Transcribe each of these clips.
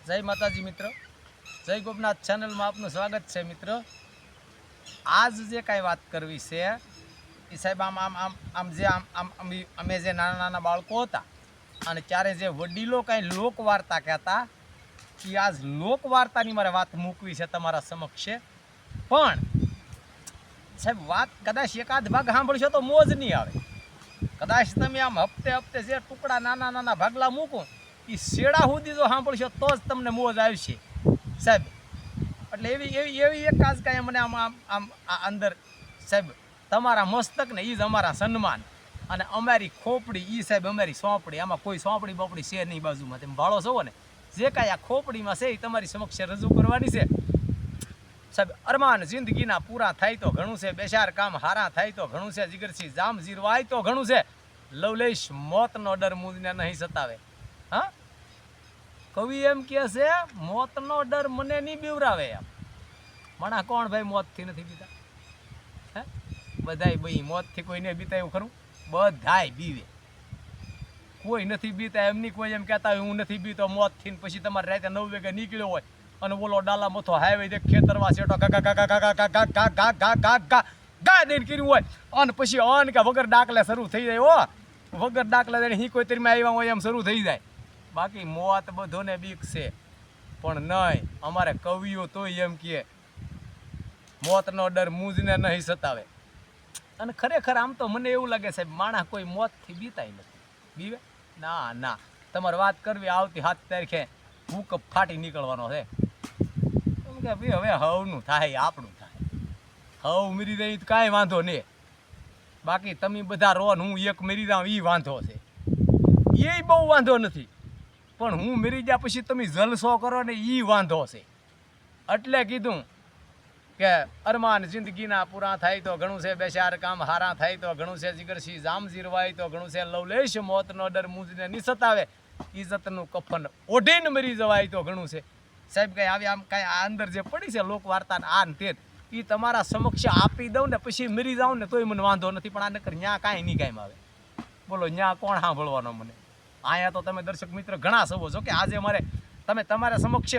જય માતાજી મિત્ર, જય ગોપનાથ ચેનલમાં આપનું સ્વાગત છે મિત્ર। આજ જે કાંઈ વાત કરવી છે એ સાહેબ અમે જે નાના નાના બાળકો હતા અને ત્યારે જે વડીલો કાંઈ લોકવાર્તા કહેતા એ આજ લોકવાર્તાની મારે વાત મૂકવી છે તમારા સમક્ષ। પણ સાહેબ વાત કદાચ એકાદ ભાગ સાંભળશો તો મોજ નહીં આવે। કદાચ તમે આમ હપ્તે હપ્તે જે ટુકડા નાના નાના ભાગલા મૂકો એ શેડા સુધી જો સાંભળશો તો જ તમને મોજ આવશે સાહેબ। એટલે એવી એક આજ કાંઈ મને આમ અંદર સાહેબ તમારા મસ્તકને એ જ અમારા સન્માન અને અમારી ખોપડી એ સાહેબ અમારી સોંપડી। આમાં કોઈ સોંપડી બોપડી છે નહીં બાજુમાં, તમે ભાળો છો ને જે કાંઈ આ ખોપડીમાં છે એ તમારી સમક્ષ રજૂ કરવાની છે સાહેબ। અરમાન જિંદગીના પૂરા થાય તો ઘણું છે, બેસાર કામ હારા થાય તો ઘણું છે, જીગરસી જામ જીરવાય તો ઘણું છે, લવલેશ મોતનો ડર મુજને નહીં સતાવે। હા, કવિ એમ કહે છે મોતનો ડર મને નહીં બીવરાવે। એમ મણા કોણ ભાઈ મોતથી નથી બીતા? હે, બધાય બઈ મોતથી કોઈને બીતા એવું ખરું? બધાય બીવે, કોઈ નથી બીતા એમની। કોઈ એમ કહેતા હોય હું નથી બીતો મોતથી, પછી તમારે રાતે 9 વાગે નીકળ્યો હોય અને બોલો ડાલા મથો હાઈવે દેખ ખેતરવા સેટો ગા ગા ગા ગા ગા ગા ગા ગા ગા ગા ગા ગા ગા દઈને કર્યું હોય અને પછી અન કે વગર ડાકલે શરૂ થઈ જાય। હો, વગર ડાકલે દઈને હી કોઈ તરીમાં આવ્યા હોય એમ શરૂ થઈ જાય। બાકી મોત બધોને બીક છે, પણ નહીં અમારે કવિઓ તોય એમ કહે મોતનો ડર મુજને નહીં સતાવે। અને ખરેખર આમ તો મને એવું લાગે સાહેબ માણસ કોઈ મોતથી બીતાય નથી, બીવે ના ના। તમારે વાત કરવી આવતી 7 તારીખે ભૂકંપ ફાટી નીકળવાનો છે એમ કે ભાઈ હવે હવનું થાય આપણું થાય, હવ મરી રહી તો કાંઈ વાંધો નહીં, બાકી તમે બધા રો હું એક મરી જાઉં એ વાંધો છે, એ બહુ વાંધો નથી, પણ હું મરી ગયા પછી તમે જલસો કરો ને એ વાંધો છે। એટલે કીધું કે અરમાન જિંદગીના પૂરા થાય તો ઘણું છે, બેસાર કામ હારા થાય તો ઘણું છે, જીગરસી જામ જીરવાય તો ઘણું છે, લવલેશ મોતનો ડર મુજને નહીં સતાવે, ઇજ્જતનું કફન ઓઢીને મરી જવાય તો ઘણું છે સાહેબ। કંઈ આવી આમ કાંઈ આ અંદર જે પડી છે લોકવાર્તાને આ ને તે એ તમારા સમક્ષ આપી દઉં ને પછી મરી જાઉં ને તોય મને વાંધો નથી, પણ આ નકર ન્યા કાંઈ નહીં કાંઈ આવે। બોલો ન્યા કોણ સાંભળવાનો મને? અહીંયા તો તમે દર્શક મિત્ર ઘણા સવો છો કે આજે મારે તમે તમારા સમક્ષ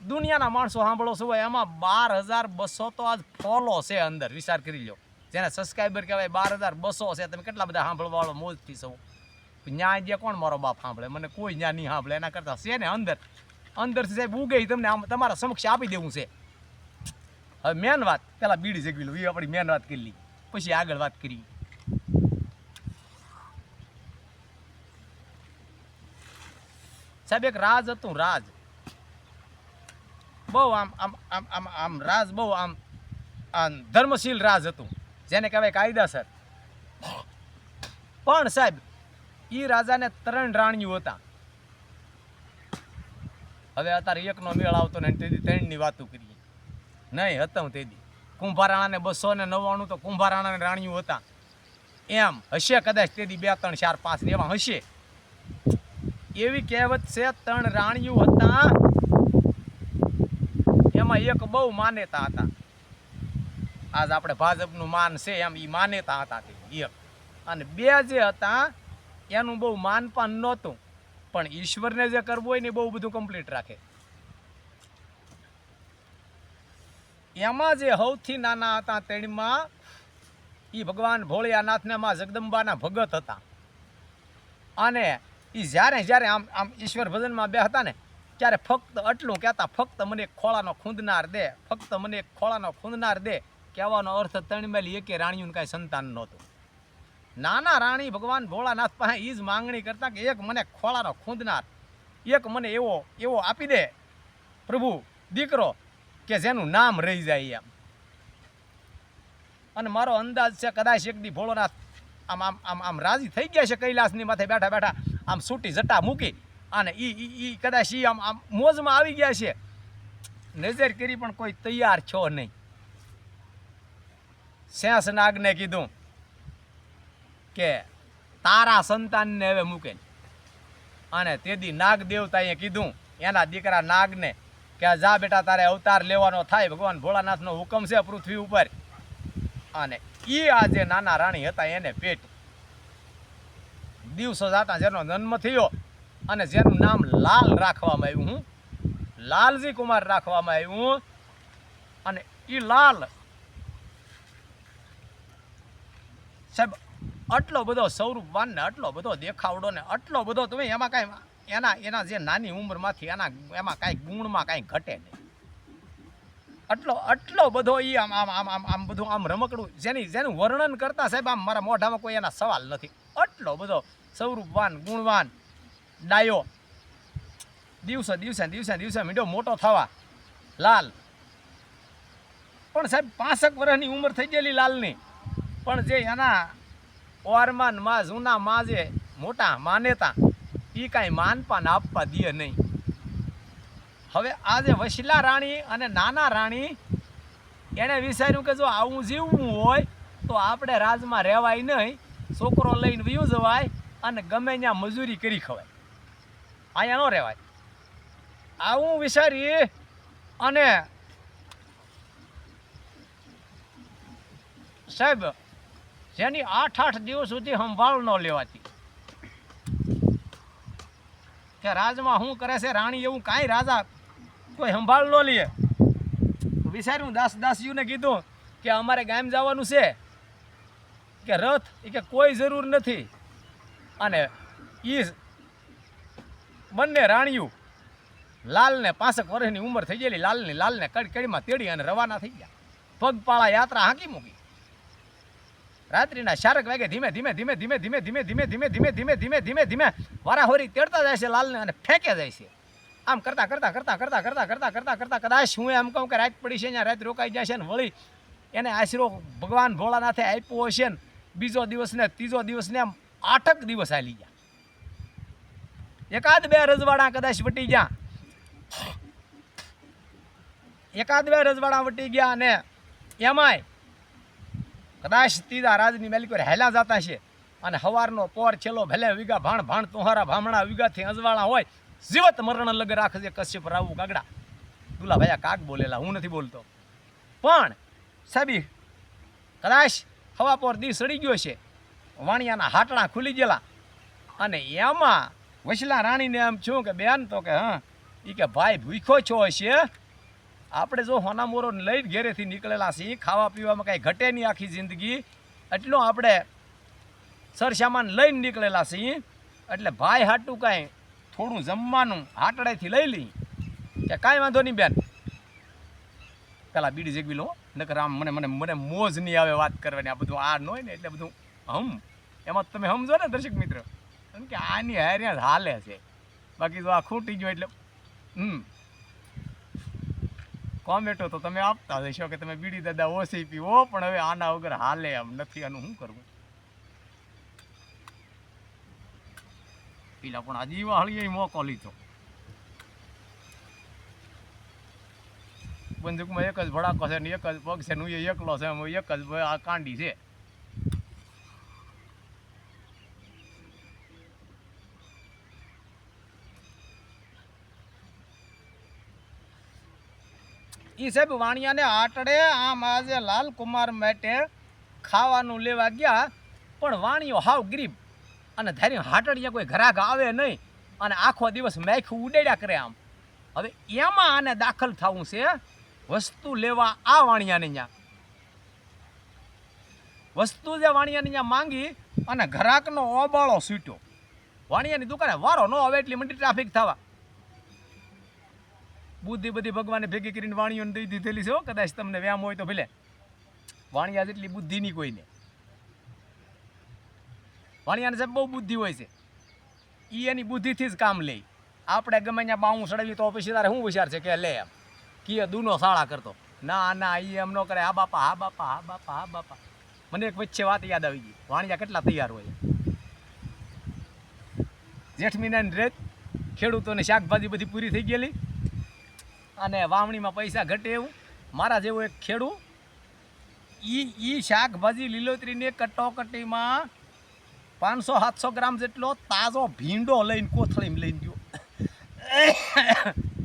દુનિયાના માણસો સાંભળો છો, એમાં 12,200 તો આજ ફોલો છે અંદર, વિચાર કરી લો, જેને સબસ્ક્રાઈબર કહેવાય 12,200 છે। તમે કેટલા બધા સાંભળવાળો મોજથી સૌ ન્યા જે કોણ મારો બાપ સાંભળે? મને કોઈ ન્યા નહીં સાંભળે, એના કરતાં છે ને અંદરથી સાહેબ ઉગે તમને આમ તમારા સમક્ષ આપી દેવું છે। હવે મેન વાત પેલા બીડી જગવી લો, એ આપણી મેન વાત કરી લી, પછી આગળ વાત કરી। સાહેબ એક રાજ હતું, રાજ બહુ આમ રાજ બહુ આમ ધર્મશીલ રાજ હતું, જેને કહેવાય કાયદાસર। પણ સાહેબ એ રાજાને 3 રાણીઓ હતા। હવે અત્યારે એકનો મેળ આવતો ને તેથી 3ની વાતો કરીએ નહીં હતા તેથી કુંભારાણાને 299 તો કુંભારાણાને રાણીઓ હતા, એમ હશે કદાચ તેથી 2 3 4 5 એવા હશે। એવી કહેવત છે 3 રાણીઓ હતા, એમાં એક બહુ માન્યતા હતા, આજ આપણે ભાજપનું માન છે એમ એ માન્યતા હતા એક, અને 2 જે હતા એનું બહુ માનપાન નહોતું, પણ ઈશ્વરને જે કરવું હોય ને બહુ બધું કમ્પ્લીટ રાખે। એમાં જે સૌથી નાના હતા તેણીમાં એ ભગવાન ભોળિયાનાથને માં જગદંબાના ભગત હતા, અને એ જ્યારે આમ ઈશ્વર ભજનમાં બે હતા ને ત્યારે ફક્ત આટલું કહેતા, ફક્ત મને એક ખોળાનો ખૂંદનાર દે, ફક્ત મને એક ખોળાનો ખૂંદનાર દે। કહેવાનો અર્થ 3 મેલી એકે રાણીઓને કાંઈ સંતાન નહોતું। નાના રાણી ભગવાન ભોળાનાથ પાસે એ જ માંગણી કરતા કે એક મને ખોળાનો ખૂંદનાર, એક મને એવો આપી દે પ્રભુ દીકરો કે જેનું નામ રહી જાય એમ। અને મારો અંદાજ છે કદાચ એક દી ભોળોનાથ આમ રાજી થઈ ગયા છે, કૈલાસની માથે બેઠા બેઠા આમ સૂટી જટા મૂકી અને ઈ કદાચ ઈ આમ મોજમાં આવી ગયા છે, નજર કરી પણ કોઈ તૈયાર છો નહીં। શેષ નાગને કીધું કે તારા સંતાનને હવે મૂકે, અને તેથી નાગ દેવતાએ કીધું એના દીકરા નાગને કે જા બેટા તારે અવતાર લેવાનો થાય, ભગવાન ભોળાનાથનો હુકમ છે પૃથ્વી ઉપર। અને એ આ જે નાના રાણી હતા એને પેટ દિવસો જાતા જેનો જન્મ થયો અને જેનું નામ લાલ રાખવામાં આવ્યું, હું લાલજી કુમાર રાખવામાં આવ્યું. અને એ લાલ સાહેબ આટલો બધો સ્વરૂપવાન ને આટલો બધો દેખાવડો ને આટલો બધો તમે એમાં કાંઈ એના જે નાની ઉંમરમાંથી એમાં કાંઈ ગુણમાં કાંઈ ઘટે નહીં. આટલો બધો એ આમ બધું આમ રમકડું જેનું વર્ણન કરતા સાહેબ આમ મારા મોઢામાં કોઈ એના સવાલ નથી. આટલો બધો સ્વરૂપવાન ગુણવાન ડાયો દિવસે મીઠો મોટો થવા લાલ. પણ સાહેબ 65 વર્ષની ઉંમર થઈ ગયેલી લાલની, પણ જે એના ઓરમાન માં જૂના માં જે મોટા માનેતા એ કાંઈ માનપાન આપવા દે નહીં. હવે આ જે વશીલા રાણી અને નાના રાણી એણે વિચાર્યું કે જો આવું જીવવું હોય તો આપણે રાજમાં રહેવાય નહીં, છોકરો લઈને વયું જવાય અને ગમે ત્યાં મજૂરી કરી ખવાય, અહીંયા ન રહેવાય. આવું વિચારી અને સાહેબ જેની 8 દિવસ સુધી સંભાળ ન લેવાતી કે રાજમાં શું કરે છે રાણી, એવું કાંઈ રાજા કોઈ સંભાળ ન લે. વિચાર્યું દાસજીને કીધું કે અમારે ગામ જવાનું છે કે રથ કે કોઈ જરૂર નથી. અને એ બંને રાણીઓ લાલને 65 વર્ષની ઉંમર થઈ ગયેલી લાલને કડીમાં તેડી અને રવાના થઈ ગયા. પગપાળા યાત્રા હાંકી મૂકી. રાત્રિના 4 વાગે ધીમે વારાહોરી તેડતા જાય છે લાલને અને ફેંકે જાય છે. આમ કરતા કદાચ હું એમ કહું કે રાત પડી છે અહીંયા રાત રોકાઈ જાય છે ને વળી એને આશરો ભગવાન ભોળાનાથે આપ્યો હશે ને બીજો દિવસ ને ત્રીજો દિવસ ને આમ 8 દિવસ હાલી ગયા. એકાદ બે રજવાડા કદાચ વટી ગયા, અને એમાંય કદાચ ત્રીજા રાજની મેલિકો હેલા જતા છે અને હવારનો પોર છેલ્લો ભલે વીઘા ભાણ તોહારા ભામણા વીઘાથી અજવાળા હોય જીવત મરણ લગ રાખજે કશ્યપ રાવું કાગડા. દુલા ભાઈ કાક બોલેલા, હું નથી બોલતો. પણ સાબી કદાચ હવા પોર દી સડી ગયો છે, વાણિયાના હાટણા ખુલી ગયેલા અને એમાં વશલા રાણીને એમ છું કે બેન તો કે હા એ કે ભાઈ ભૂખ્યો છો હશે, આપણે જો હોના મોરો લઈને ઘેરેથી નીકળેલા છીએ, ખાવા પીવામાં કાંઈ ઘટે નહીં આખી જિંદગી, એટલો આપણે સરસામાન લઈને નીકળેલા છીએ, એટલે ભાઈ હાટું કાંઈ થોડું જમવાનું હાટડેથી લઈ લઈ કે કાંઈ વાંધો નહીં બેન. પેલા બીડી જેગવી લો નકર આમ મને મોજ નહીં આવે વાત કરવાની. આ બધું આ ન હોય ને એટલે બધું એમાં તમે સમજો ને દર્શક મિત્ર, કેમ કે આની હારે હાલે છે, બાકી જો આ ખૂટી ગયો એટલે કોમેન્ટો તો તમે આપતા જશો કે તમે બીડી દાદા ઓછી પીવો, પણ હવે આના વગર હાલે એમ નથી, આનું શું કરવું. પેલા પણ આ દિવાળીએ મોકો લીધો, બંદૂકમાં એક જ ભડાકો છે ને એક જ પગ છે ને હું એકલો છે, એક જ આ કાંડી છે. એ સાહેબ વાણિયાને આટડે આમ આજે લાલકુમાર માટે ખાવાનું લેવા ગયા, પણ વાણિયો હાવ ગરીબ અને ધારી હાટડિયા કોઈ ઘરાક આવે નહીં અને આખો દિવસ મેખું ઉડાડ્યા કરે આમ. હવે એમાં આને દાખલ થવું છે વસ્તુ લેવા આ વાણિયાને ત્યાં. વસ્તુ જે વાણિયાને ત્યાં માંગી અને ઘરાકનો ઓબાળો છૂટ્યો. વાણિયાની દુકાને વારો ન આવે એટલી મંડી ટ્રાફિક થવા. બુદ્ધિ બધી ભગવાને ભેગી કરીને વાણિયોને દઈ દીધેલી છે. કદાચ તમને વ્યામ હોય તો ભલે, વાણિયા જેટલી બુદ્ધિ નહીં કોઈને. વાણિયાને સાહેબ બહુ બુદ્ધિ હોય છે, એ એની બુદ્ધિથી જ કામ લે. આપણે ગમે ત્યાં બાવું સડાવી તો પછી તારે શું વિચાર છે કે લે એમ કીએ દૂનો શાળા કરતો, ના એ એમ ન કરે. હા બાપા. મને એક વચ્ચે વાત યાદ આવી ગઈ, વાણિયા કેટલા તૈયાર હોય. જેઠ મહિનાની રેત ખેડૂતોને શાકભાજી બધી પૂરી થઈ ગયેલી અને વાવણીમાં પૈસા ઘટે એવું. મારા જેવો એક ખેડૂત ઈ શાકભાજી લીલોતરીને કટોકટીમાં 500-700 ગ્રામ જેટલો તાજો ભીંડો લઈને કોથળીમાં લઈને ગયો.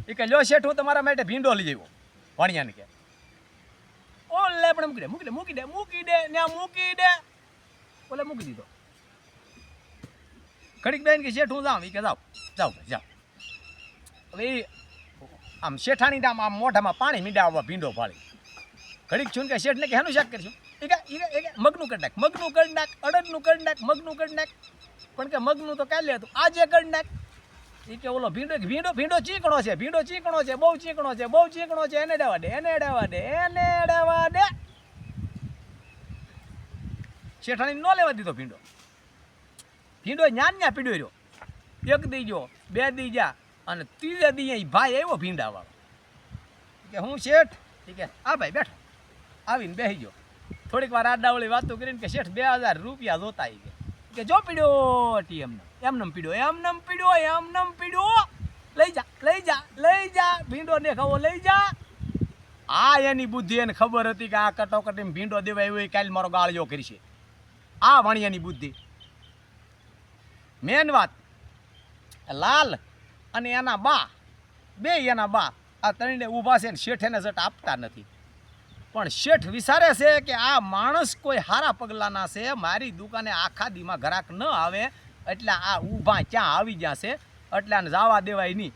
એ કે લ્યો શેઠ હું તમારા માટે ભીંડો લઈ આવ્યો. વાણિયાને કે ઓલે પણ મૂકી દે ઓલે મૂકી દીધો. ઘડીક બેન કે શેઠ હું જાઉં, એ કે જાઓ. હવે આમ શેઠાણી આમ મોઢામાં પાણી મીંડા આવવા ભીંડો ફાળી ઘડીક છું કે શેઠને કે હેનું શાક કરશું એ કે મગનું કરી નાખ અડદનું કરી નાખ મગનું કરી નાખ પણ કે મગનું તો કાલે હતું આજે કરી નાખ એ કે ઓલો ભીંડો ચીકણો છે બહુ ચીકણો છે એને દેવા દે શેઠાણી નો લેવા દીધો ભીંડો ન્યા પીડ્યો રહ્યો એક દી ગયો બે દી જા અને ત્રીજે દી ભાઈ આવ્યો ભીંડા વાળો કે હું શેઠ કે આ ભાઈ બેઠો આવીને બેસી ગયો થોડીક વાર આડાવળી વાતો કરીને કે શેઠ 2000 રૂપિયા જોતા કે જો પીડ્યો એમનેમ પીડ્યો લઈ જા ભીંડો ને ખાવો લઈ જા આ એની બુદ્ધિ એને ખબર હતી કે આ કટોકટીમાં ભીંડો દેવાય હોય કાલે મારો ગાળિયો કરશે આ વાણિયાની બુદ્ધિ મેન વાત લાલ અને એના બા આ ત્રણે ઊભા છે ને શેઠ એને જટ આપતા નથી પણ શેઠ વિચારે છે કે આ માણસ કોઈ હારા પગલાના છે મારી દુકાને આખા દીમાં ઘરાક ન આવે એટલે આ ઊભા ક્યાં આવી ગયા છે એટલે આને જવા દેવાય નહીં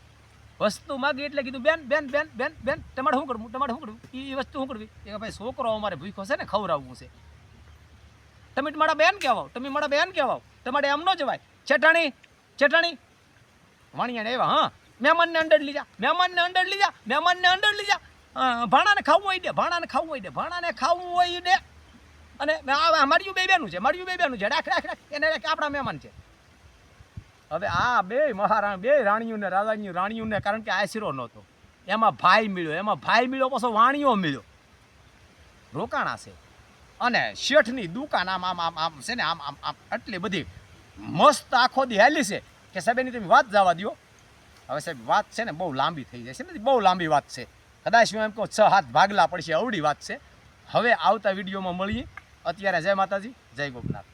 વસ્તુ માગી એટલે કીધું બેન તમારે શું કરવું એ વસ્તુ શું કરવી કે ભાઈ છોકરો અમારે ભૂખ્યો છે ને ખવડાવવું છે તમે મારા બેન કહેવાઓ તમારે એમ ન જવાય છેઠાણી વાણિયાને આવ્યા હા મહેમાનને અંડર લઈ જા ભાણાને ખાવું હોય દે અને માર્યું બે બેનું છે રાખ એને આપણા મહેમાન છે હવે આ બે રાણીઓને રાણીઓને કારણ કે આશરો નહોતો એમાં ભાઈ મળ્યો પાછો વાણિયો મળ્યો રોકાણા છે અને શેઠની દુકાન આમ છે ને આમ આટલી બધી મસ્ત આખો દી હાલી છે કે સાહેબ એની તમે વાત જવા દો હવે સાહેબ વાત છે ને બહુ લાંબી થઈ જાય છે ને બહુ લાંબી વાત છે કદાચ હું એમ કહું 6-7 ભાગલા પડશે અવડી વાત છે હવે આવતા વિડીયોમાં મળીએ અત્યારે જય માતાજી જય ગોપનાથ